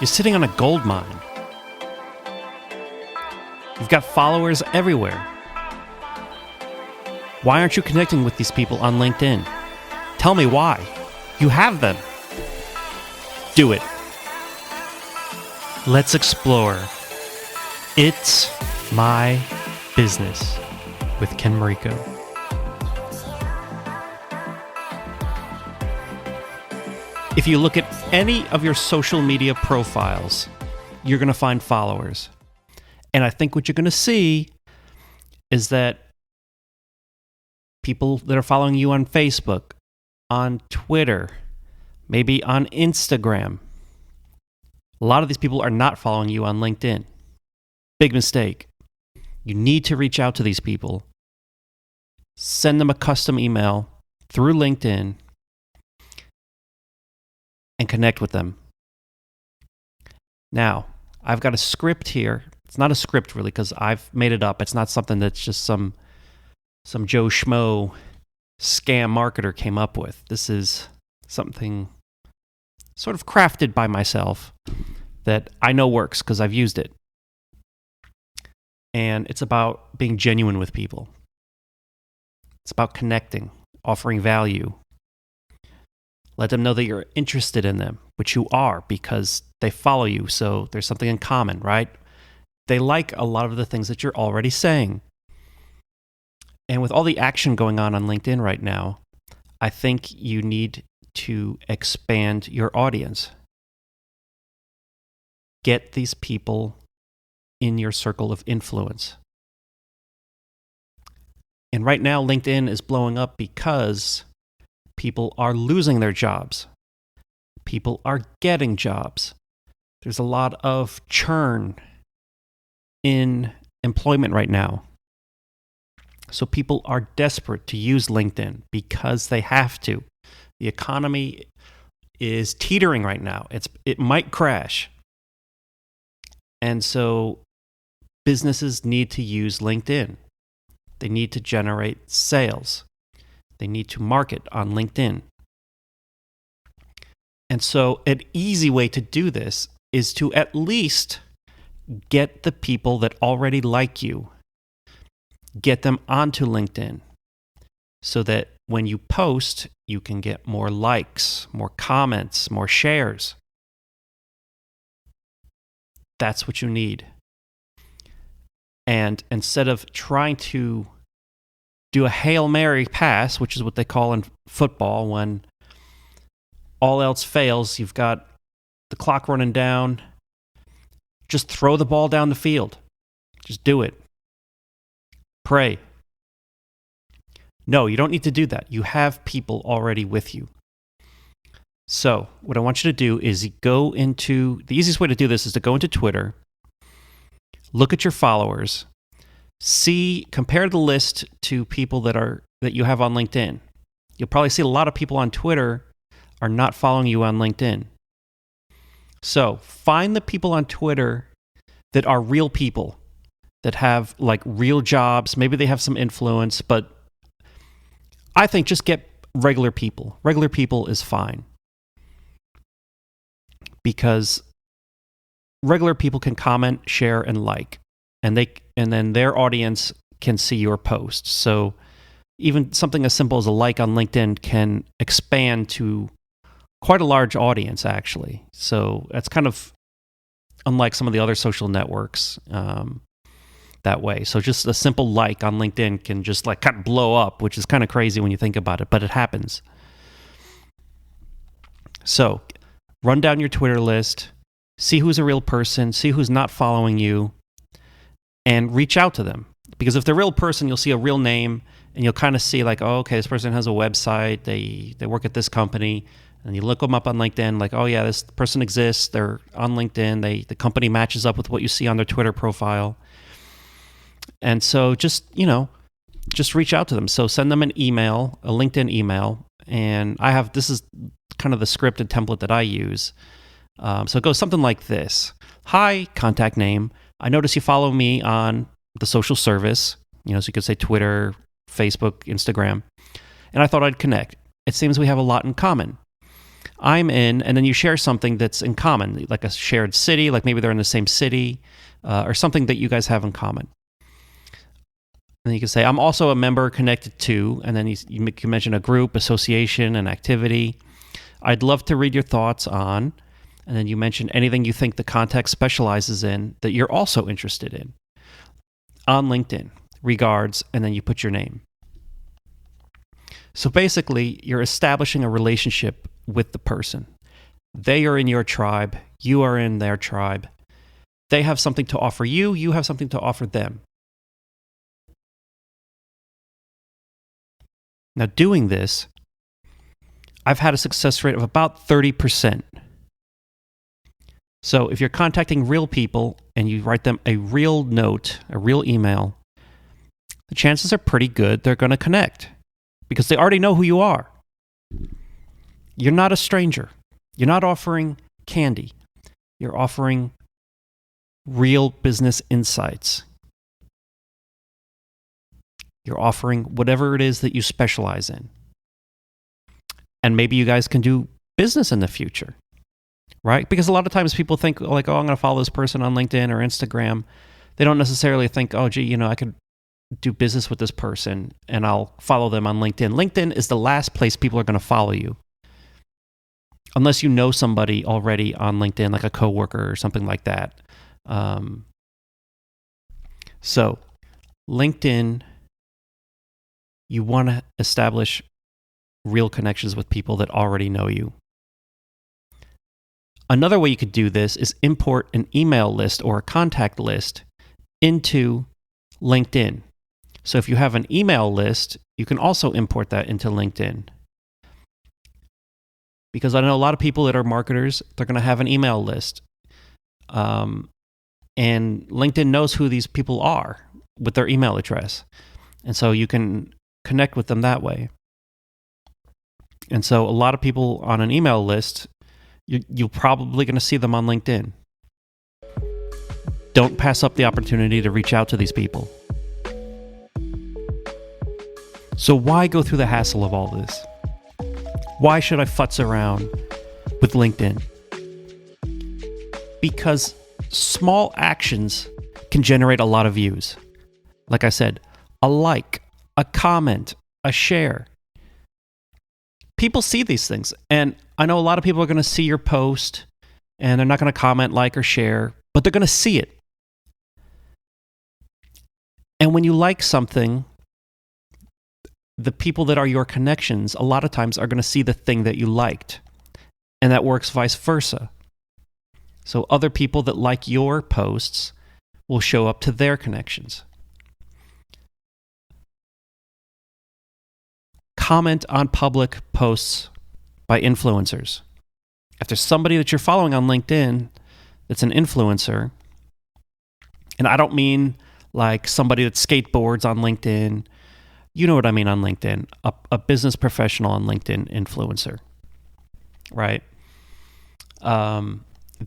You're sitting on a gold mine. You've got followers everywhere. Why aren't you connecting with these people on LinkedIn? Tell me why. You have them. Do it. Let's explore. It's My Business with Ken Mariko. If you look at any of your social media profiles, you're going to find followers. And I think what you're going to see is that people that are following you on Facebook, on Twitter, maybe on Instagram, a lot of these people are not following you on LinkedIn. Big mistake. You need to reach out to these people. Send them a custom email through LinkedIn and connect with them. Now, I've got a script here. It's not a script really because I've made it up. It's not something that's just some Joe Schmo scam marketer came up with. This is something sort of crafted by myself that I know works because I've used it. And it's about being genuine with people. It's about connecting, offering value. Let them know that you're interested in them, which you are because they follow you, so there's something in common, right? They like a lot of the things that you're already saying. And with all the action going on LinkedIn right now, I think you need to expand your audience. Get these people in your circle of influence. And right now, LinkedIn is blowing up because people are losing their jobs. People are getting jobs. There's a lot of churn in employment right now. So people are desperate to use LinkedIn because they have to. The economy is teetering right now. It might crash. And so businesses need to use LinkedIn. They need to generate sales. They need to market on LinkedIn. And so an easy way to do this is to at least get the people that already like you, get them onto LinkedIn so that when you post, you can get more likes, more comments, more shares. That's what you need. And instead of trying to do a Hail Mary pass, which is what they call in football, when all else fails, you've got the clock running down, just throw the ball down the field. Just do it. Pray. No, you don't need to do that. You have people already with you. So what I want you to do is the easiest way to do this is to go into Twitter, look at your followers, compare the list to people that you have on LinkedIn. You'll probably see a lot of people on Twitter are not following you on LinkedIn. So find the people on Twitter that are real people, that have like real jobs. Maybe they have some influence, but I think just get regular people. Regular people is fine. Because regular people can comment, share, and like. And then their audience can see your posts. So even something as simple as a like on LinkedIn can expand to quite a large audience, actually. So that's kind of unlike some of the other social networks that way. So just a simple like on LinkedIn can just like kind of blow up, which is kind of crazy when you think about it, but it happens. So run down your Twitter list, see who's a real person, see who's not following you, and reach out to them. Because if they're a real person, you'll see a real name, and you'll kind of see like, oh, okay, this person has a website, they work at this company, and you look them up on LinkedIn, like, oh yeah, this person exists, they're on LinkedIn, the company matches up with what you see on their Twitter profile. And so just reach out to them. So send them an email, a LinkedIn email, and this is kind of the script and template that I use. So it goes something like this. Hi, contact name. I notice you follow me on the social service, so you could say Twitter, Facebook, Instagram, and I thought I'd connect. It seems we have a lot in common. I'm in, and then you share something that's in common, like a shared city, like maybe they're in the same city, or something that you guys have in common. And you can say, I'm also a member connected to, and then you can mention a group, association, an activity. I'd love to read your thoughts on, and then you mention anything you think the contact specializes in that you're also interested in. On LinkedIn, regards, and then you put your name. So basically, you're establishing a relationship with the person. They are in your tribe, you are in their tribe. They have something to offer you, you have something to offer them. Now, doing this, I've had a success rate of about 30%. So if you're contacting real people and you write them a real note, a real email, the chances are pretty good they're going to connect because they already know who you are. You're not a stranger. You're not offering candy. You're offering real business insights. You're offering whatever it is that you specialize in. And maybe you guys can do business in the future, right? Because a lot of times people think like, oh, I'm going to follow this person on LinkedIn or Instagram. They don't necessarily think, oh, gee, I could do business with this person and I'll follow them on LinkedIn. LinkedIn is the last place people are going to follow you. Unless you know somebody already on LinkedIn, like a coworker or something like that. So LinkedIn, you want to establish real connections with people that already know you. Another way you could do this is import an email list or a contact list into LinkedIn. So if you have an email list, you can also import that into LinkedIn. Because I know a lot of people that are marketers, they're going to have an email list. And LinkedIn knows who these people are with their email address. And so you can connect with them that way. And so a lot of people on an email list, you're probably going to see them on LinkedIn. Don't pass up the opportunity to reach out to these people. So why go through the hassle of all this? Why should I futz around with LinkedIn? Because small actions can generate a lot of views. Like I said, a like, a comment, a share. People see these things. And I know a lot of people are going to see your post and they're not going to comment, like, or share, but they're going to see it. And when you like something, the people that are your connections, a lot of times are going to see the thing that you liked. And that works vice versa. So other people that like your posts will show up to their connections. Comment on public posts by influencers. If there's somebody that you're following on LinkedIn that's an influencer, and I don't mean like somebody that skateboards on LinkedIn, you know what I mean on LinkedIn, a business professional on LinkedIn influencer, right?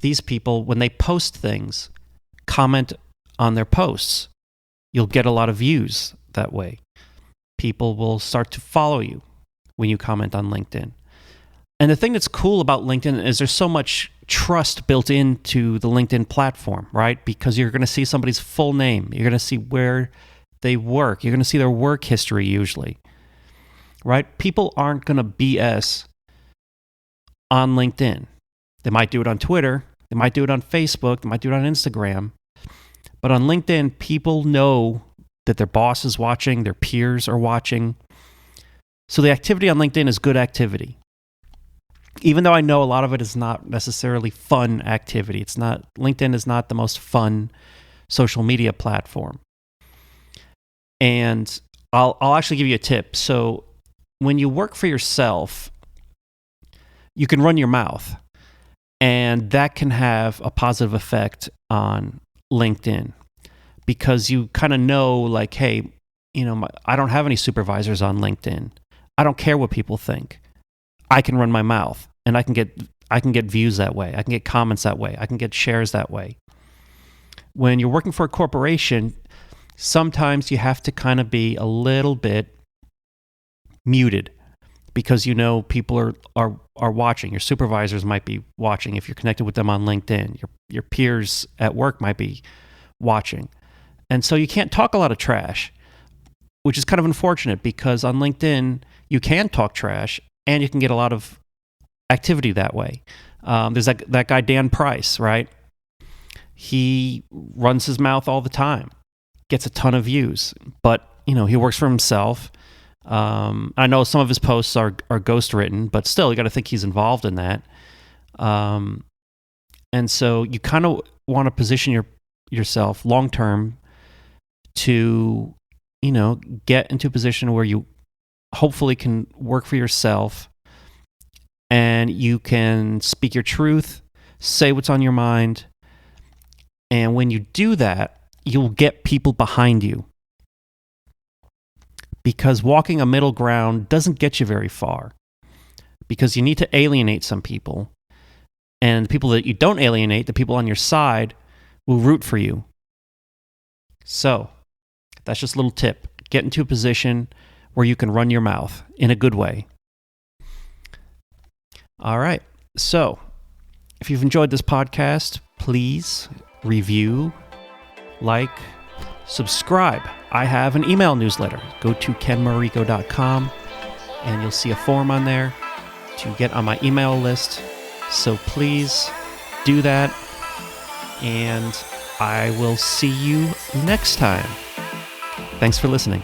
These people, when they post things, comment on their posts. You'll get a lot of views that way. People will start to follow you when you comment on LinkedIn. And the thing that's cool about LinkedIn is there's so much trust built into the LinkedIn platform, right? Because you're going to see somebody's full name. You're going to see where they work. You're going to see their work history usually, right? People aren't going to BS on LinkedIn. They might do it on Twitter. They might do it on Facebook. They might do it on Instagram. But on LinkedIn, people know that their boss is watching, their peers are watching. So the activity on LinkedIn is good activity. Even though I know a lot of it is not necessarily fun activity. LinkedIn is not the most fun social media platform. And I'll actually give you a tip. So when you work for yourself, you can run your mouth. And that can have a positive effect on LinkedIn. Because you kind of know, like, hey, I don't have any supervisors on LinkedIn. I don't care what people think. I can run my mouth, and I can get views that way. I can get comments that way. I can get shares that way. When you're working for a corporation, sometimes you have to kind of be a little bit muted because you know people are watching. Your supervisors might be watching if you're connected with them on LinkedIn. Your peers at work might be watching. And so you can't talk a lot of trash, which is kind of unfortunate because on LinkedIn you can talk trash and you can get a lot of activity that way. There's that guy Dan Price, right? He runs his mouth all the time, gets a ton of views, but he works for himself. I know some of his posts are ghost written, but still, you got to think he's involved in that. And so you kind of want to position yourself long term to, get into a position where you hopefully can work for yourself and you can speak your truth, say what's on your mind. And when you do that, you'll get people behind you. Because walking a middle ground doesn't get you very far. Because you need to alienate some people. And the people that you don't alienate, the people on your side, will root for you. So, that's just a little tip. Get into a position where you can run your mouth in a good way. All right. So, if you've enjoyed this podcast, please review, like, subscribe. I have an email newsletter. Go to kenmarico.com and you'll see a form on there to get on my email list. So please do that, and I will see you next time. Thanks for listening.